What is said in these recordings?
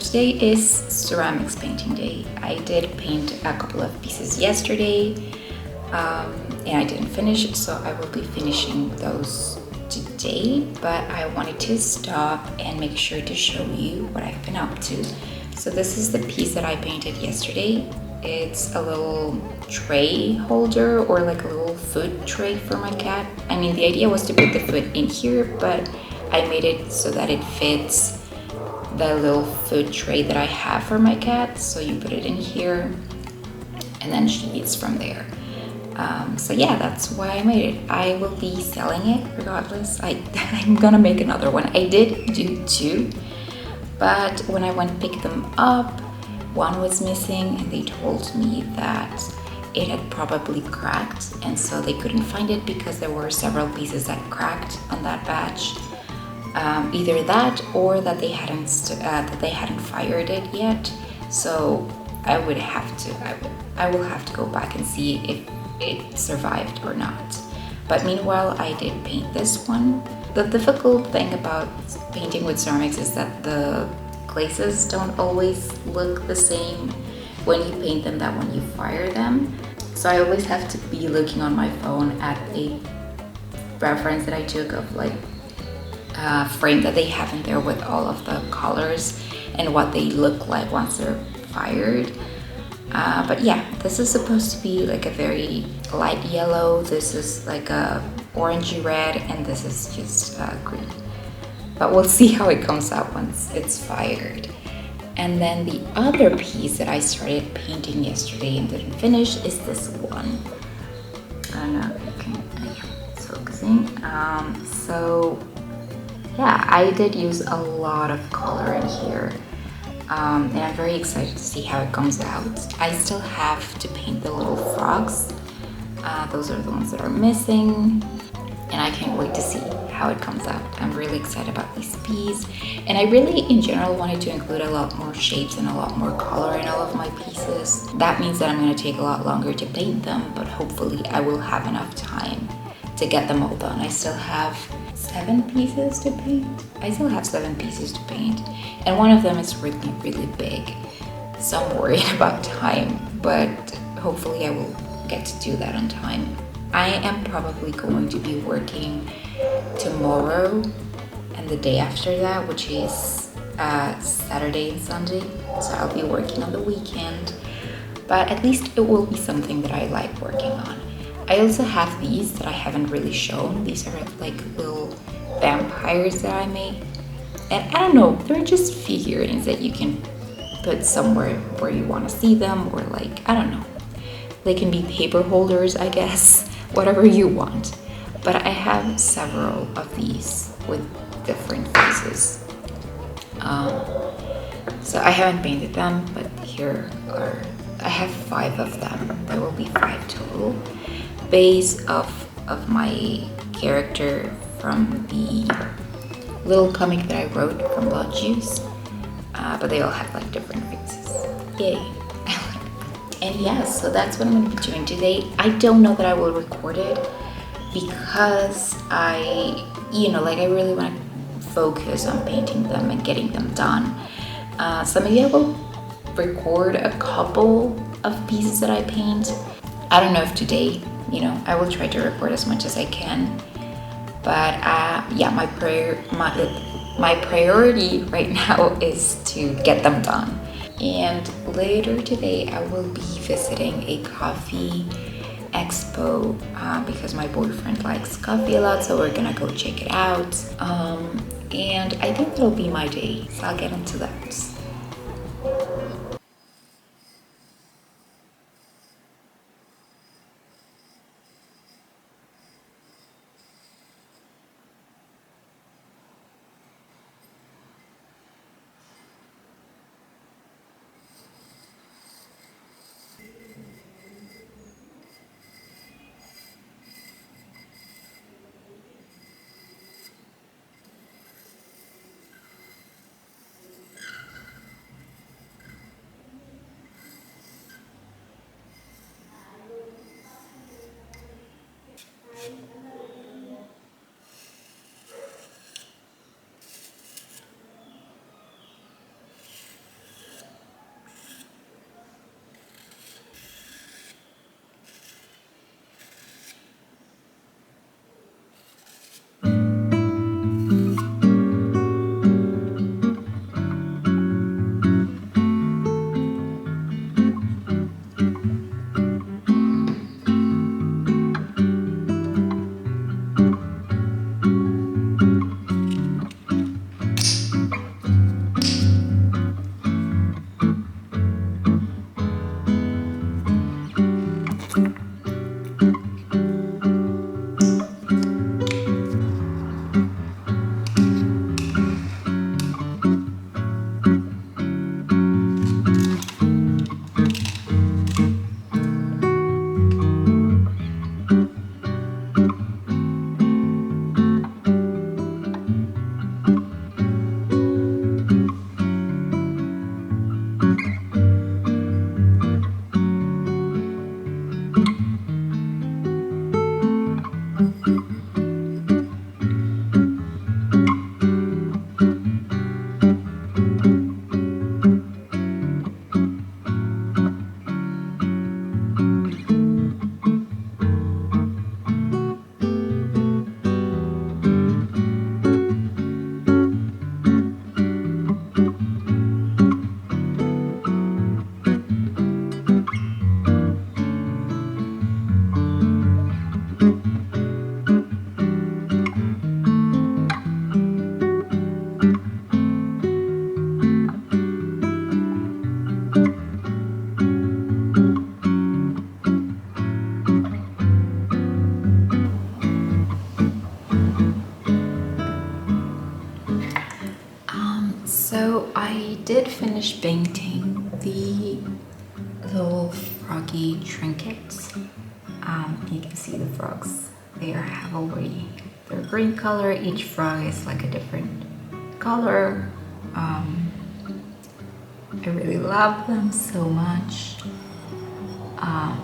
today is ceramics painting day. I did paint a couple of pieces yesterday and I didn't finish it, so I will be finishing those today, but I wanted to stop and make sure to show you what I've been up to. So this is the piece that I painted yesterday. It's a little tray holder, or like a little food tray for my cat. I mean, the idea was to put the food in here, but I made it so that it fits the little food tray that I have for my cat. So you put it in here and then she eats from there. So yeah, that's why I made it. I will be selling it regardless. I'm gonna make another one. I did do two, but when I went to pick them up, one was missing and they told me that it had probably cracked, and so they couldn't find it because there were several pieces that cracked on that batch. Either that or that they hadn't fired it yet. So I will have to go back and see if it survived or not. But meanwhile, I did paint this one. The difficult thing about painting with ceramics is that the glazes don't always look the same when you paint them that when you fire them. So I always have to be looking on my phone at a reference that I took of like a frame that they have in there with all of the colors and what they look like once they're fired. But yeah, this is supposed to be like a very light yellow, this is like a orangey red, and this is just green. But we'll see how it comes out once it's fired. And then the other piece that I started painting yesterday and didn't finish is this one. I don't know if you can, it's focusing. So yeah, I did use a lot of color in here. And I'm very excited to see how it comes out. I still have to paint the little frogs. Those are the ones that are missing. And I can't wait to see how it comes out. I'm really excited about these pieces. And I really, in general, wanted to include a lot more shapes and a lot more color in all of my pieces. That means that I'm going to take a lot longer to paint them, but hopefully I will have enough time to get them all done. I still have 7 pieces to paint. And one of them is really, really big. So I'm worried about time, but hopefully I will get to do that on time. I am probably going to be working tomorrow and the day after that, which is Saturday and Sunday. So I'll be working on the weekend, but at least it will be something that I like working on. I also have these that I haven't really shown. These are like little vampires that I made. And I don't know, they're just figurines that you can put somewhere where you want to see them, or like, I don't know. They can be paper holders, I guess, whatever you want. But I have several of these with different faces. So I haven't painted them, but I have 5 of them. There will be 5 total. Base of my character from the little comic that I wrote from Blood Juice, but they all have like different faces. Yay. And yeah, so that's what I'm going to be doing today. I don't know that I will record it because I really want to focus on painting them and getting them done. So maybe I will record a couple of pieces that I paint. I don't know if today, I will try to record as much as I can. But yeah, my priority right now is to get them done. And later today, I will be visiting a coffee expo because my boyfriend likes coffee a lot, so we're gonna go check it out. And I think that'll be my day, so I'll get into that. finish painting the little froggy trinkets. You can see the frogs there have already their green color. Each frog is like a different color. I really love them so much.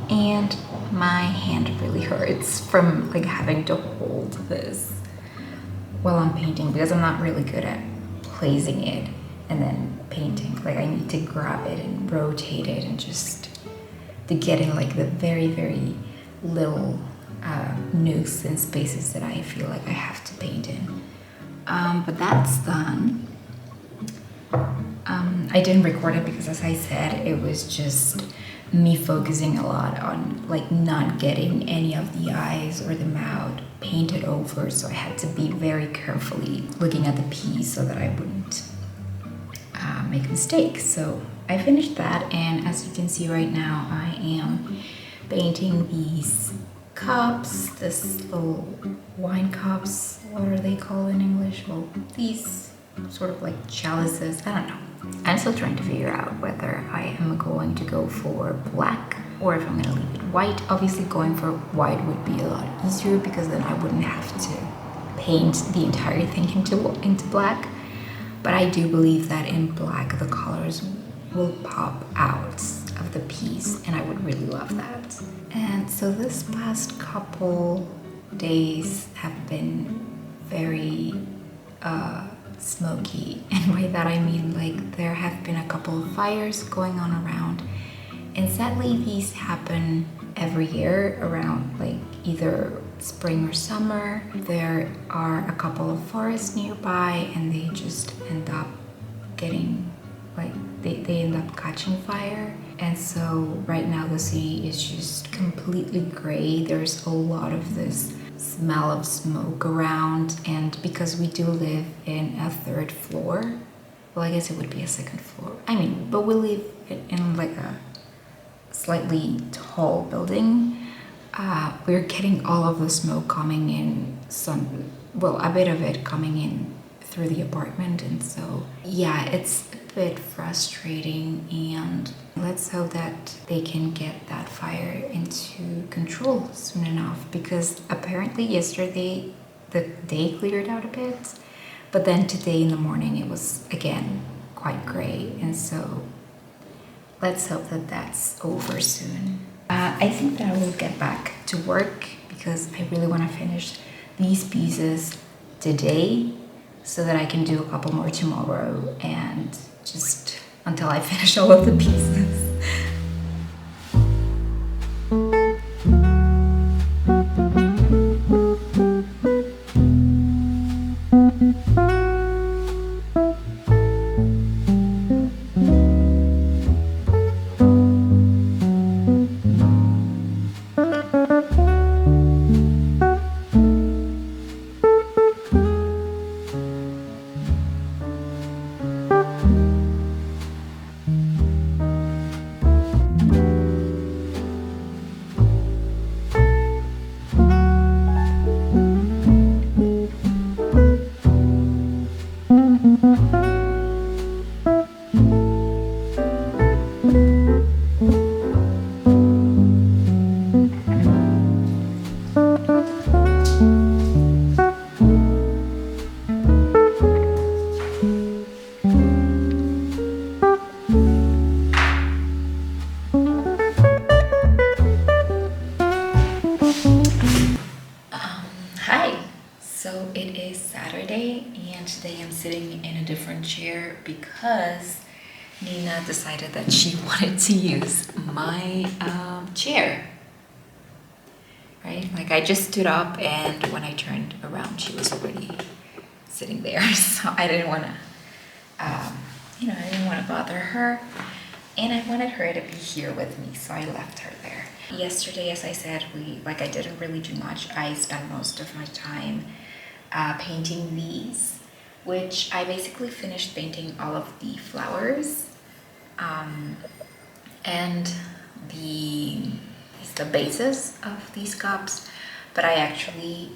And my hand really hurts from like having to hold this while I'm painting, because I'm not really good at placing it and then painting. Like I need to grab it and rotate it and just to get in like the very, very little nooks and spaces that I feel like I have to paint in. But that's done. I didn't record it because, as I said, it was just me focusing a lot on like not getting any of the eyes or the mouth painted over, so I had to be very carefully looking at the piece so that I wouldn't make mistakes. So I finished that, and as you can see right now, I am painting these cups, this little wine cups. What are they called in English? Well, these sort of like chalices. I don't know. I'm still trying to figure out whether I am going to go for black or if I'm going to leave it white. Obviously going for white would be a lot easier because then I wouldn't have to paint the entire thing into black. But I do believe that in black the colors will pop out of the piece, and I would really love that. And so this past couple days have been very smoky, and by that I mean like there have been a couple of fires going on around, and sadly these happen every year around like either spring or summer. There are a couple of forests nearby, and they just end up getting like they end up catching fire. And so right now the city is just completely gray. There's a lot of this smell of smoke around, and because we do live in a third floor, well, I guess it would be a second floor, but we live in like a slightly tall building. We're getting all of the smoke coming in, a bit of it coming in through the apartment, and so yeah, it's a bit frustrating, and let's hope that they can get that fire into control soon enough, because apparently yesterday the day cleared out a bit, but then today in the morning it was again quite gray, and so let's hope that that's over soon. I think that I will get back to work because I really want to finish these pieces today so that I can do a couple more tomorrow, and just until I finish all of the pieces. So it is Saturday, and today I'm sitting in a different chair because Nina decided that she wanted to use my chair. Right? Like I just stood up, and when I turned around, she was already sitting there. So I didn't want to, I didn't want to bother her, and I wanted her to be here with me, so I left her there. Yesterday, as I said, I didn't really do much. I spent most of my time painting these, which I basically finished painting all of the flowers and the bases of these cups, but I actually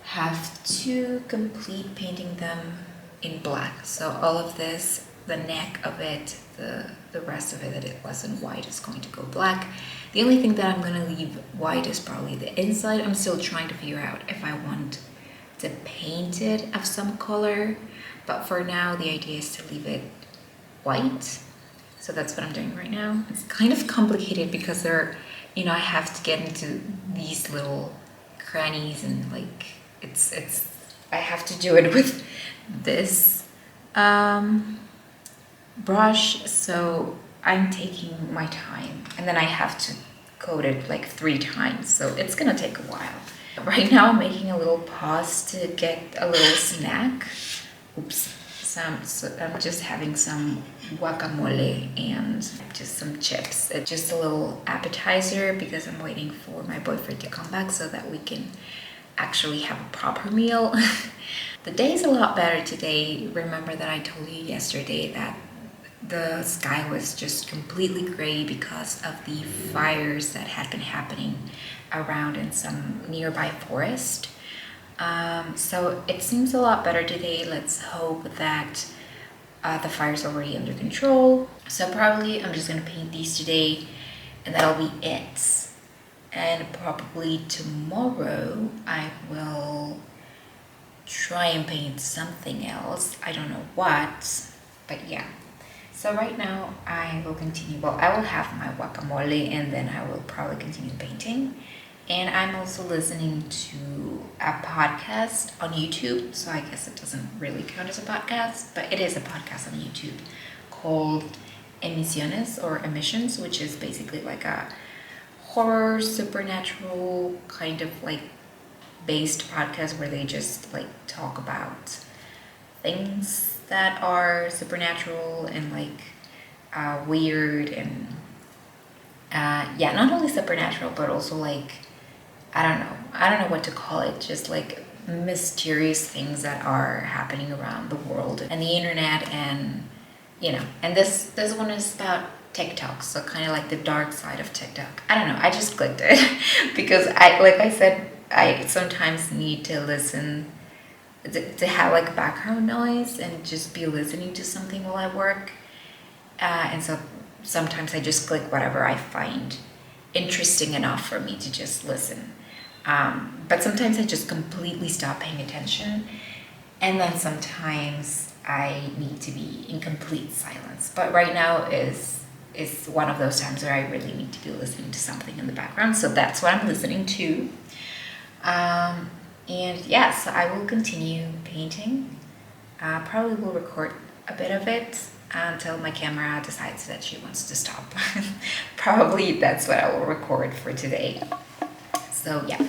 have to complete painting them in black. So all of this the neck of it, the rest of it, that it wasn't white, is going to go black. The only thing that I'm going to leave white is probably the inside. I'm still trying to figure out if I want to paint it of some color, but for now the idea is to leave it white. So that's what I'm doing right now. It's kind of complicated because I have to get into these little crannies, and like I have to do it with this brush, so I'm taking my time, and then I have to coat it like 3 times, so it's gonna take a while. Right now I'm making a little pause to get a little snack. Oops. So I'm just having some guacamole and just some chips. It's just a little appetizer because I'm waiting for my boyfriend to come back so that we can actually have a proper meal. The day is a lot better today. Remember that I told you yesterday that the sky was just completely gray because of the fires that had been happening around in some nearby forest. So it seems a lot better today. Let's hope that the fire's already under control. So probably I'm just gonna paint these today, and that'll be it. And probably tomorrow I will try and paint something else. I don't know what, but yeah. So right now I will continue. Well, I will have my guacamole, and then I will probably continue painting. And I'm also listening to a podcast on YouTube, so I guess it doesn't really count as a podcast, but it is a podcast on YouTube called Emisiones, or Emissions, which is basically like a horror, supernatural kind of like based podcast where they just like talk about things that are supernatural and like weird, and not only supernatural but also like I don't know what to call it, just like mysterious things that are happening around the world and the internet, and and this one is about TikTok, so kind of like the dark side of TikTok. I don't know, I just clicked it because I sometimes need to listen to have like background noise and just be listening to something while I work, and so sometimes I just click whatever I find interesting enough for me to just listen. But sometimes I just completely stop paying attention, and then sometimes I need to be in complete silence. But right now is one of those times where I really need to be listening to something in the background, so that's what I'm listening to. And yeah, so I will continue painting. Probably will record a bit of it until my camera decides that she wants to stop. Probably that's what I will record for today. So yeah.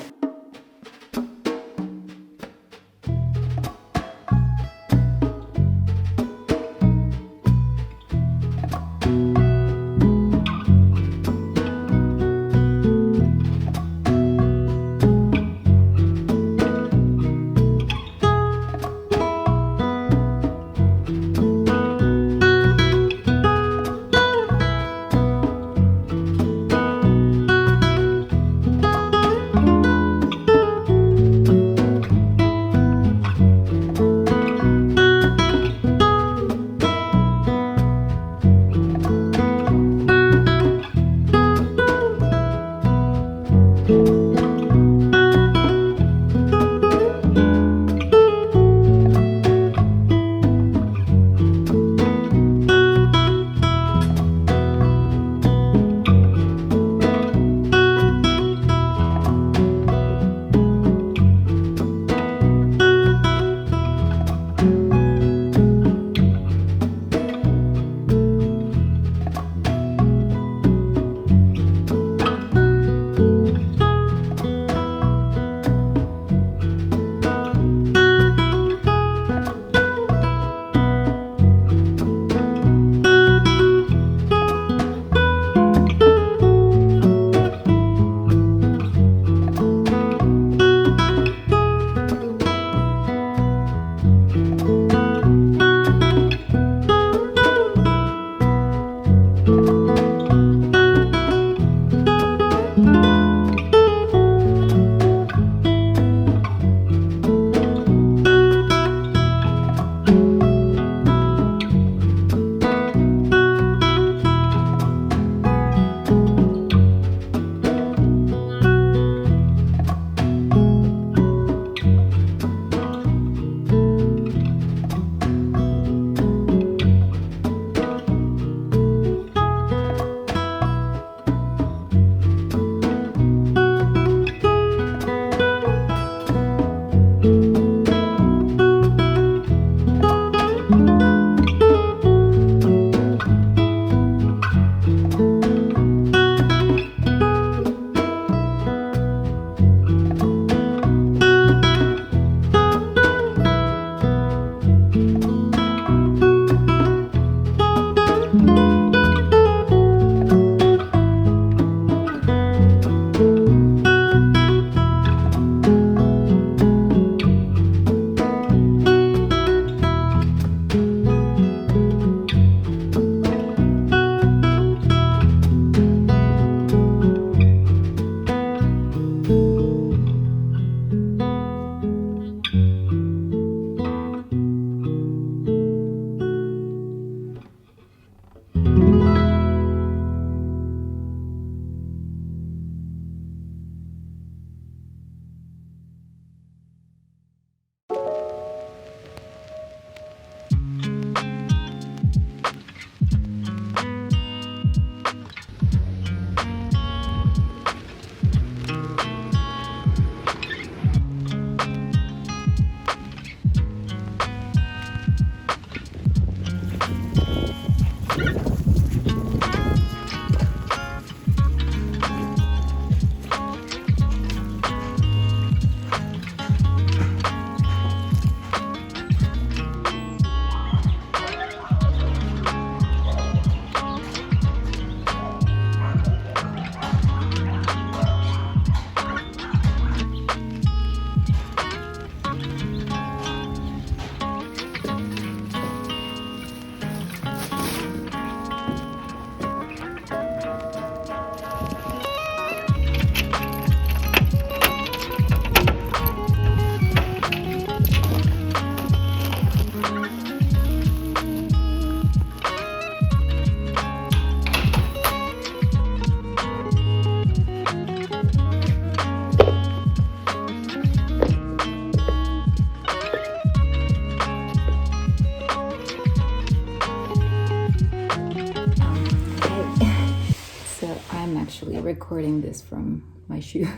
So I'm actually recording this from my shoes.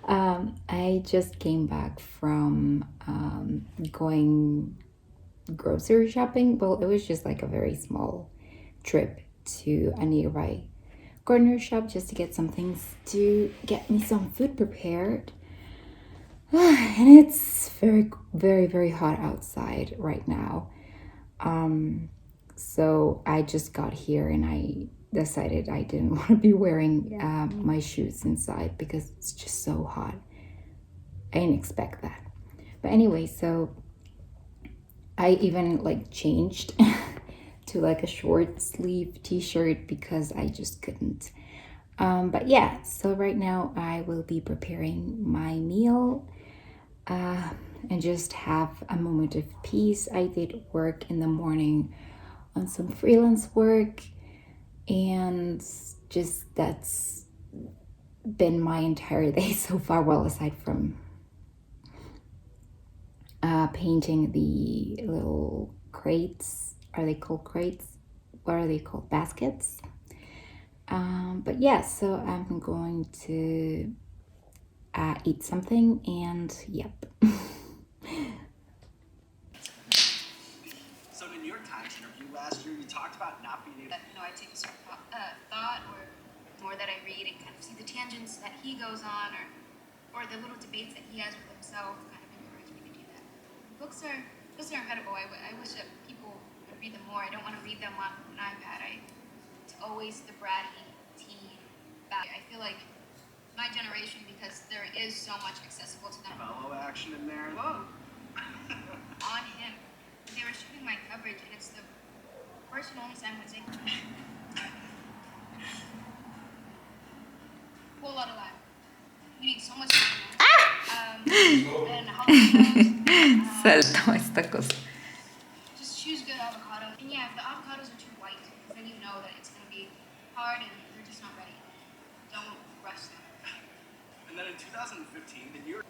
I just came back from going grocery shopping. Well, it was just like a very small trip to a nearby corner shop just to get some things to get me some food prepared. And it's very, very, very hot outside right now. So I just got here and I decided I didn't want to be wearing my shoes inside because it's just so hot. I didn't expect that. But anyway, so I even like changed to like a short sleeve t-shirt because I just couldn't. But yeah, so right now I will be preparing my meal and just have a moment of peace. I did work in the morning on some freelance work, and just that's been my entire day so far. Well, aside from painting the little crates. Are they called crates? What are they called? Baskets. But yeah, so I'm going to eat something, and yep. So in the New York Times interview last year, you talked about not being able. I take a certain thought, or more that I read and kind of see the tangents that he goes on, or the little debates that he has with himself, kind of encourage me to do that. Books are incredible. I wish that people would read them more. I don't want to read them on an iPad. It's always the bratty teen. I feel like my generation, because there is so much accessible to them. Fellow action in there. Whoa. On him. They were shooting my coverage, and it's the first and only time would say whole lot of that. We need so much and Saltó esta cosa. just choose good avocado. And yeah, if the avocados are too white, then you know that it's gonna be hard and they're just not ready. Don't rush them. And then in 2015, the New York.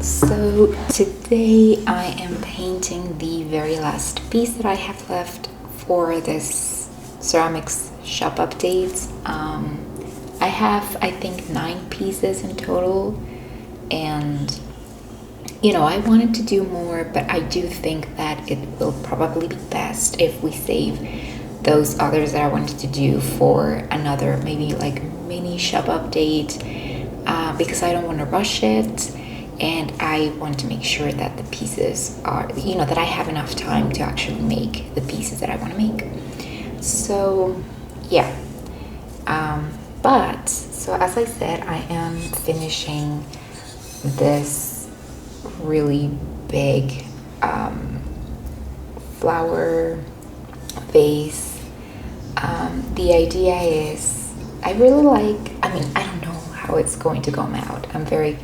So today I am painting the very last piece that I have left for this ceramics shop update. I have, I think, 9 pieces in total, and I wanted to do more, but I do think that it will probably be best if we save those others that I wanted to do for another maybe like mini shop update, because I don't want to rush it. And I want to make sure that the pieces are, that I have enough time to actually make the pieces that I want to make. So, yeah. So as I said, I am finishing this really big flower vase. The idea is, I don't know how it's going to come out. I'm very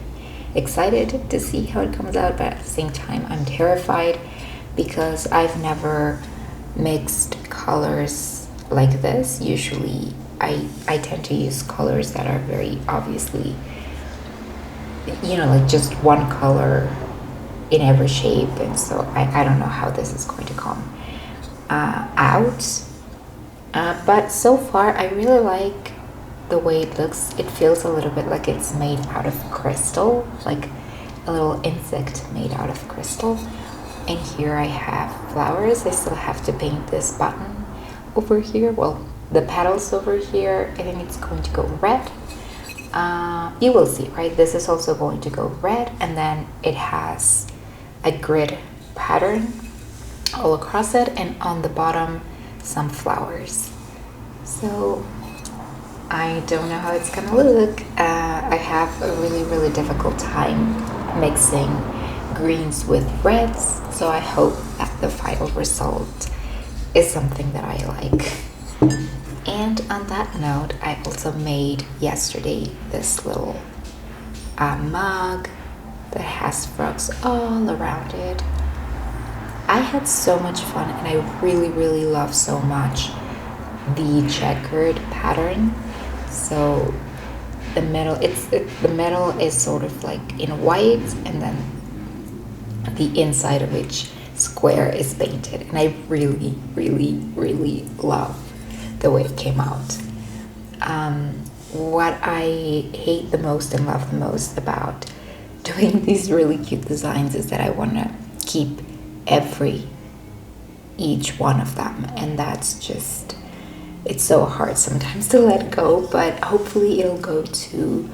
excited to see how it comes out, but at the same time I'm terrified because I've never mixed colors like this. Usually I tend to use colors that are very obviously, like just one color in every shape, and so I don't know how this is going to come out, but so far I really like the way it looks. It feels a little bit like it's made out of crystal, like a little insect made out of crystal. And here I have flowers. I still have to paint this button over here. Well, the petals over here, I think it's going to go red. You will see, right? This is also going to go red, and then it has a grid pattern all across it, and on the bottom some flowers. So I don't know how it's gonna look. I have a really difficult time mixing greens with reds, so I hope that the final result is something that I like. And on that note, I also made yesterday this little mug that has frogs all around it. I had so much fun, and I really love so much the checkered pattern. So the middle is sort of like in white, and then the inside of each square is painted, and I really love the way it came out. What I hate the most and love the most about doing these really cute designs is that I want to keep each one of them, and that's just, it's so hard sometimes to let go, but hopefully it'll go to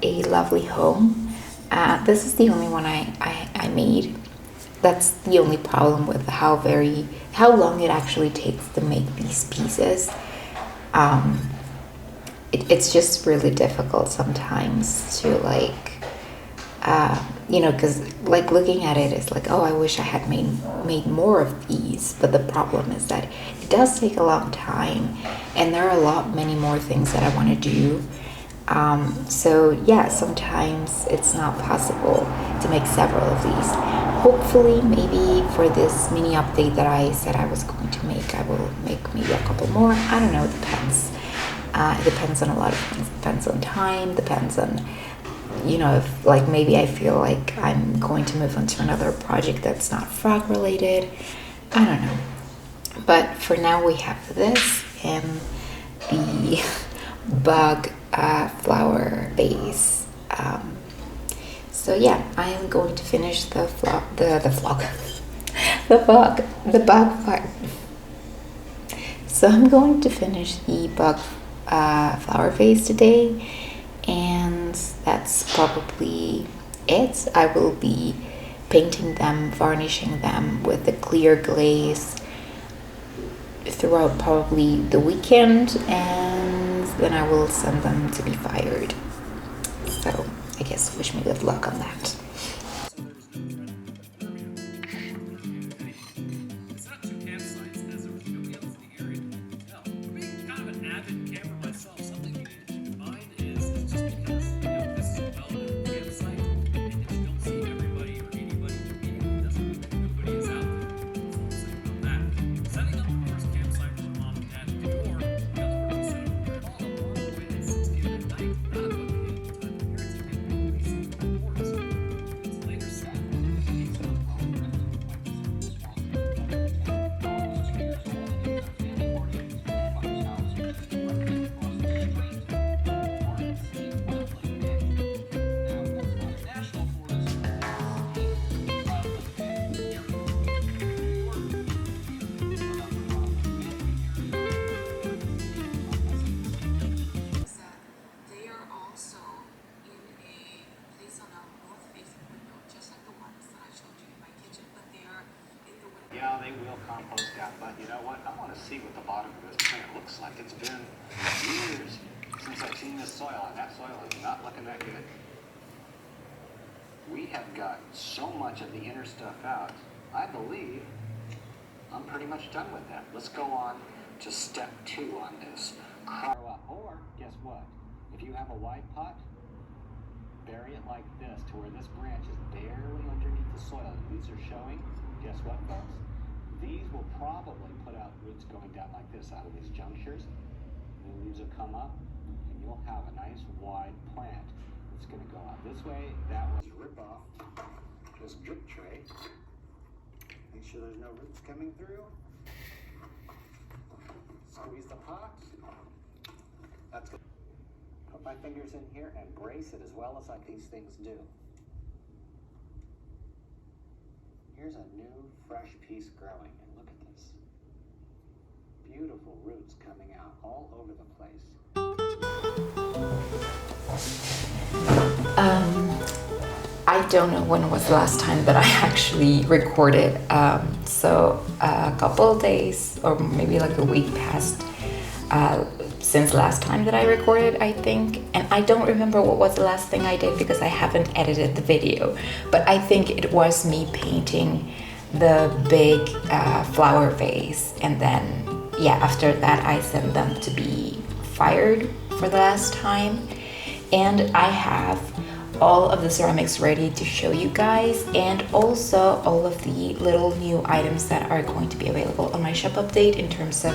a lovely home. This is the only one I made. That's the only problem with how long it actually takes to make these pieces. It's just really difficult sometimes to because looking at it is like, oh, I wish I had made more of these, but the problem is that it does take a long time, and there are many more things that I want to do. So yeah, sometimes it's not possible to make several of these. Hopefully, maybe for this mini update that I said I was going to make, I will make maybe a couple more. I don't know, it depends. It depends on a lot of things. It depends on time, depends on, if maybe I feel like I'm going to move on to another project that's not frog related. I don't know. But for now we have this and the bug flower base. So yeah, I am going to finish the bug part. So I'm going to finish the bug flower vase today, and that's probably it. I will be painting them, varnishing them with a clear glaze throughout probably the weekend, and then I will send them to be fired. So I guess wish me good luck on that. Yeah, they will compost that, but you know what? I want to see what the bottom of this plant looks like. It's been years since I've seen this soil, and that soil is not looking that good. We have got so much of the inner stuff out. I believe I'm pretty much done with that. Let's go on to step 2 on this. Or, guess what? If you have a wide pot, bury it like this to where this branch is barely underneath the soil. And these are showing, guess what, folks? These will probably put out roots going down like this out of these junctures. The leaves will come up, and you'll have a nice wide plant. It's going to go out this way, that way. Rip off this drip tray. Make sure there's no roots coming through. Squeeze the pot. That's good. Put my fingers in here and brace it as well as these things do. here's a new, fresh piece growing, and look at this. Beautiful roots coming out all over the place. I don't know when was the last time that I actually recorded. So a couple of days or maybe like a week passed since last time that I recorded, I think. And I don't remember what was the last thing I did because I haven't edited the video. But I think it was me painting the big flower vase. And then, yeah, after that I sent them to be fired for the last time. And I have all of the ceramics ready to show you guys, and also all of the little new items that are going to be available on my shop update in terms of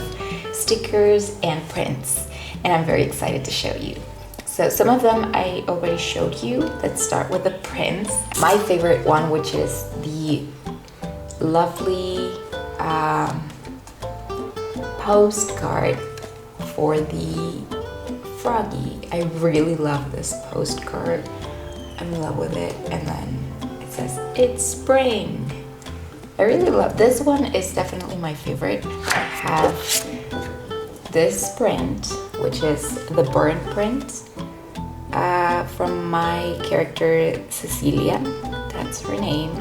stickers and prints, and I'm very excited to show you. So some of them I already showed you. Let's start with the prints. My favorite one, which is the lovely postcard for the froggy. I really love this postcard. I'm in love with it. And then it says, "It's spring." I really love this one. Is definitely my favorite. I have this print, which is the bird print from my character Cecilia. That's her name.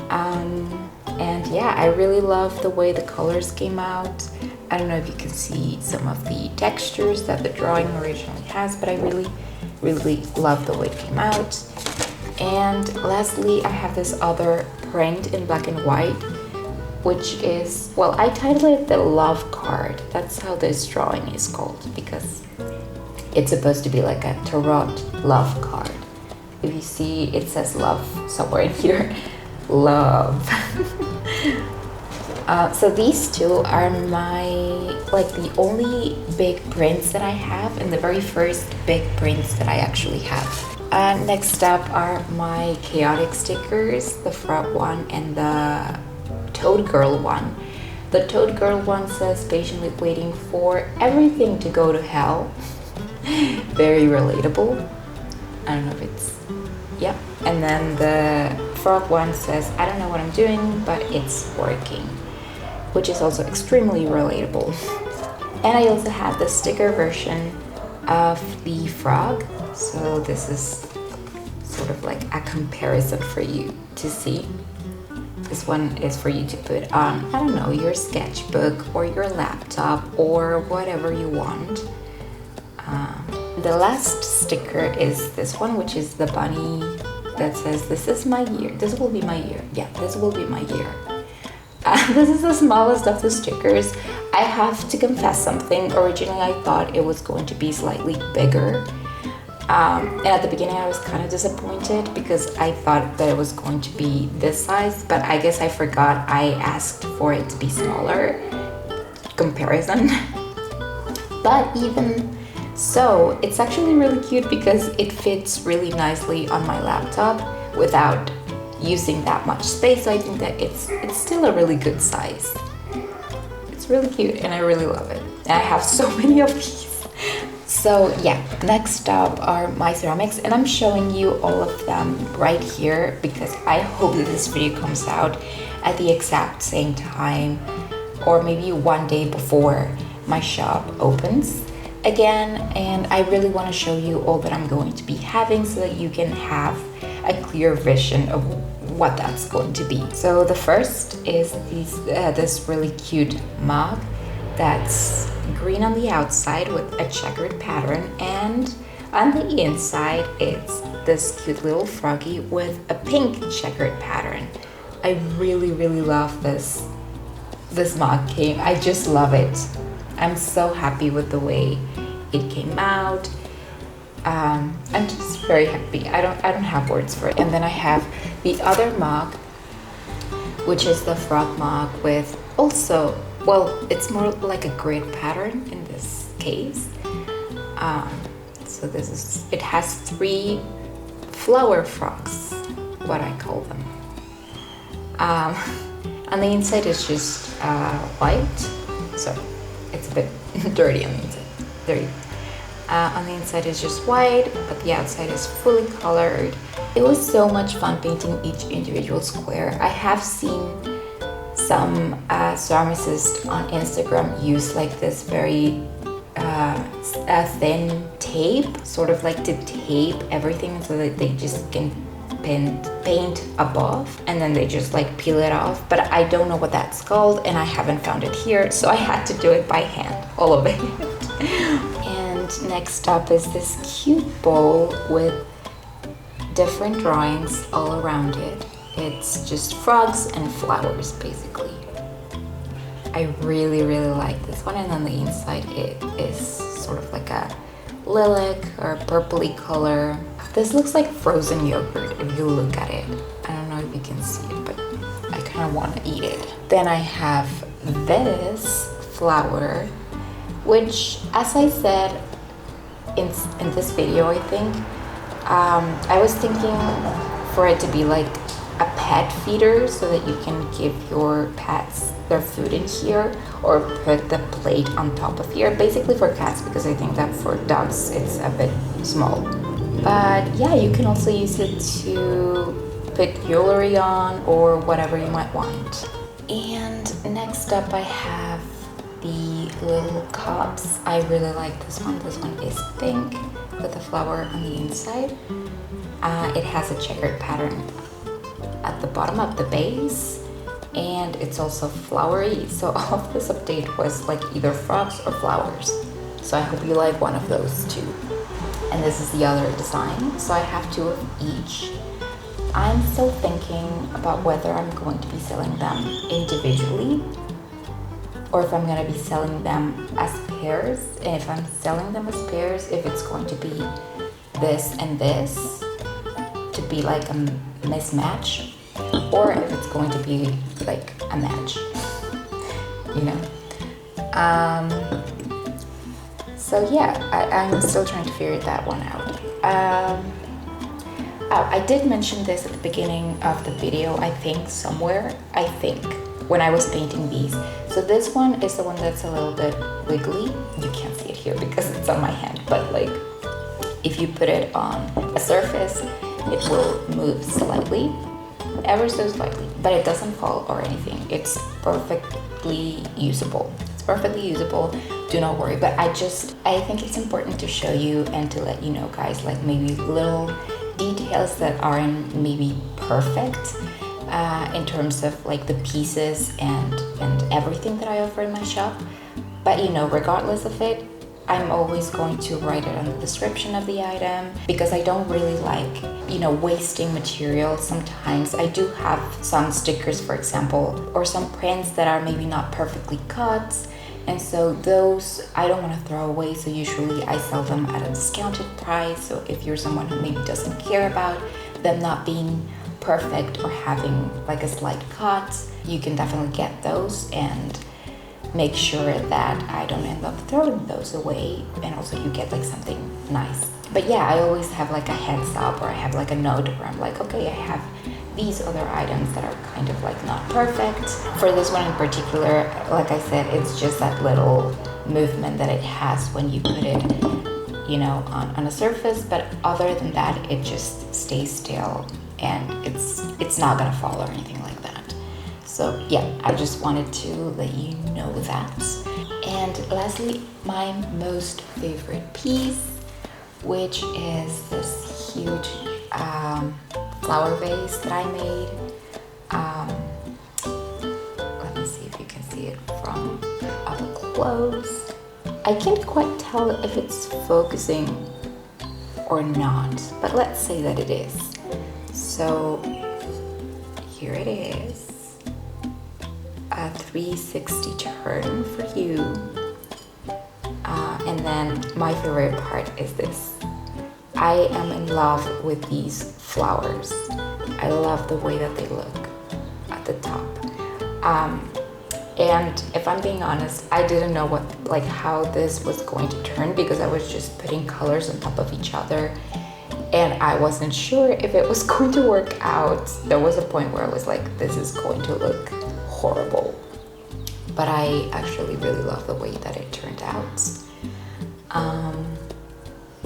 And yeah, I really love the way the colors came out. I don't know if you can see some of the textures that the drawing originally has, but I really love the way it came out. And lastly, I have this other print in black and white, which is, well, I titled it the love card. That's how this drawing is called, because it's supposed to be like a tarot love card. If you see, it says love somewhere in here. Love. So these two are my, like, the only big prints that I have, and the very first big prints that I actually have. Next up are my chaotic stickers, the frog one and the Toad Girl one. The Toad Girl one says patiently waiting for everything to go to hell. Very relatable. I don't know if it's, yeah. And then the frog one says, I don't know what I'm doing, but it's working, which is also extremely relatable. And I also have the sticker version of the frog. So this is sort of like a comparison for you to see. This one is for you to put on, I don't know, your sketchbook or your laptop or whatever you want. The last sticker is this one, which is the bunny that says, this is my year. This will be my year. Yeah, this will be my year. This is the smallest of the stickers. I have to confess something. Originally, I thought it was going to be slightly bigger. And at the beginning, I was kind of disappointed because I thought that it was going to be this size, but I guess I forgot I asked for it to be smaller comparison. But even so, it's actually really cute because it fits really nicely on my laptop without using that much space. So I think that it's still a really good size. It's really cute and I really love it. And I have so many of these. So yeah, next up are my ceramics, and I'm showing you all of them right here because I hope that this video comes out at the exact same time or maybe one day before my shop opens again. And I really want to show you all that I'm going to be having so that you can have a clear vision of what that's going to be. So the first is this really cute mug that's green on the outside with a checkered pattern, and on the inside it's this cute little froggy with a pink checkered pattern. I really love this mug came. I just love it. I'm so happy with the way it came out. I'm just very happy. I don't have words for it. And then I have the other mug, which is the frog mug with also, well, it's more like a grid pattern in this case. So it has 3 flower frogs, what I call them. On the inside it's just white, so it's a bit dirty on the inside. There you go. On the inside is just white, but the outside is fully colored. It was so much fun painting each individual square. I have seen some ceramicists on Instagram use like this very thin tape, sort of like to tape everything so that they just can paint above and then they just like peel it off. But I don't know what that's called and I haven't found it here, so I had to do it by hand, all of it. And next up is this cute bowl with different drawings all around it. It's just frogs and flowers basically. I really like this one, and on the inside it is sort of like a lilac or purpley color. This looks like frozen yogurt if you look at it. I don't know if you can see it, but I kind of want to eat it. Then I have this flower, which, as I said in this video, I think, I was thinking for it to be like a pet feeder so that you can give your pets their food in here or put the plate on top of here, basically for cats, because I think that for dogs it's a bit small. But yeah, you can also use it to put jewelry on or whatever you might want. And next up I have the little cups. I really like this one. This one is pink with a flower on the inside. It has a checkered pattern at the bottom of the base, and it's also flowery. So all of this update was like either frogs or flowers. So I hope you like one of those too. And this is the other design. So I have two of each. I'm still thinking about whether I'm going to be selling them individually or if I'm going to be selling them as pairs. And if I'm selling them as pairs, if it's going to be this and this to be like a mismatch, or if it's going to be like a match, you know. So yeah, I'm still trying to figure that one out. I did mention this at the beginning of the video, I think somewhere, when I was painting these. So this one is the one that's a little bit wiggly. You can't see it here because it's on my hand, but like if you put it on a surface, it will move slightly, ever so slightly, but it doesn't fall or anything. It's perfectly usable. It's perfectly usable. Do not worry. But I think it's important to show you and to let you know, guys, like maybe little details that aren't maybe perfect in terms of like the pieces and everything that I offer in my shop. But you know, regardless of it, I'm always going to write it on the description of the item because I don't really like, you know, wasting material. Sometimes I do have some stickers, for example, or some prints that are maybe not perfectly cut. And so those I don't want to throw away. So usually I sell them at a discounted price. So if you're someone who maybe doesn't care about them not being perfect or having like a slight cut, you can definitely get those and make sure that I don't end up throwing those away, and also you get like something nice. But yeah, I always have like a heads up, or I have like a note where I'm like, okay, I have these other items that are kind of like not perfect. For this one in particular, like I said, it's just that little movement that it has when you put it, you know, on a surface, but other than that, it just stays still and it's not gonna fall or anything like that. So yeah, I just wanted to let you know that. And lastly, my most favorite piece, which is this huge flower vase that I made. Let me see if you can see it from up close. I can't quite tell if it's focusing or not, but let's say that it is. So here it is. A 360 turn for you. And then my favorite part is this. I am in love with these flowers. I love the way that they look at the top. And if I'm being honest, I didn't know how this was going to turn because I was just putting colors on top of each other and I wasn't sure if it was going to work out. There was a point where I was like, this is going to look horrible. But I actually really love the way that it turned out.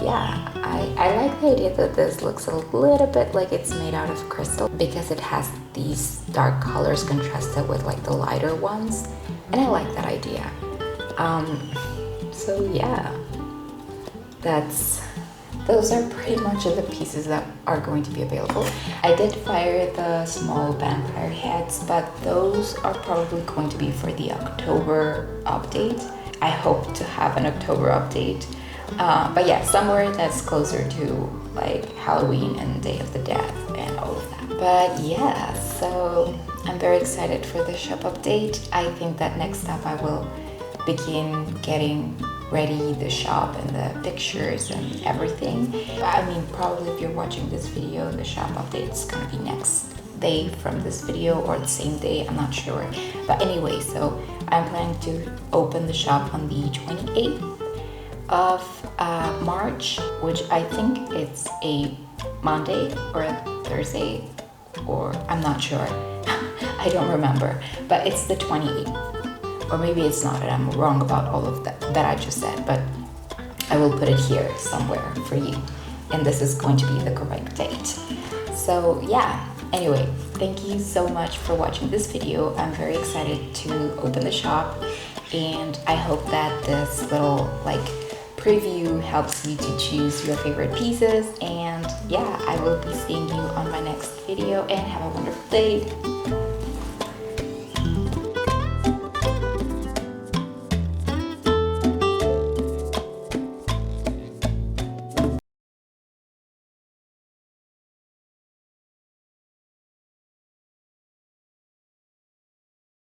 yeah, I like the idea that this looks a little bit like it's made out of crystal because it has these dark colors contrasted with like the lighter ones, and I like that idea. So yeah, those are pretty much the pieces that are going to be available. I did fire the small vampire heads, but those are probably going to be for the October update. I hope to have an October update. But yeah, somewhere that's closer to like Halloween and Day of the Dead and all of that. But yeah, so I'm very excited for the shop update. I think that next up I will begin getting ready the shop and the pictures and everything. I mean, probably if you're watching this video, the shop update is gonna be next day from this video or the same day, I'm not sure. But anyway, so I'm planning to open the shop on the 28th of March, which I think it's a Monday or a Thursday, or I'm not sure. I don't remember, but it's the 28th. Or maybe it's not, and I'm wrong about all of that I just said, but I will put it here somewhere for you. And this is going to be the correct date. So yeah, anyway, thank you so much for watching this video. I'm very excited to open the shop, and I hope that this little like preview helps you to choose your favorite pieces. And yeah, I will be seeing you on my next video, and have a wonderful day.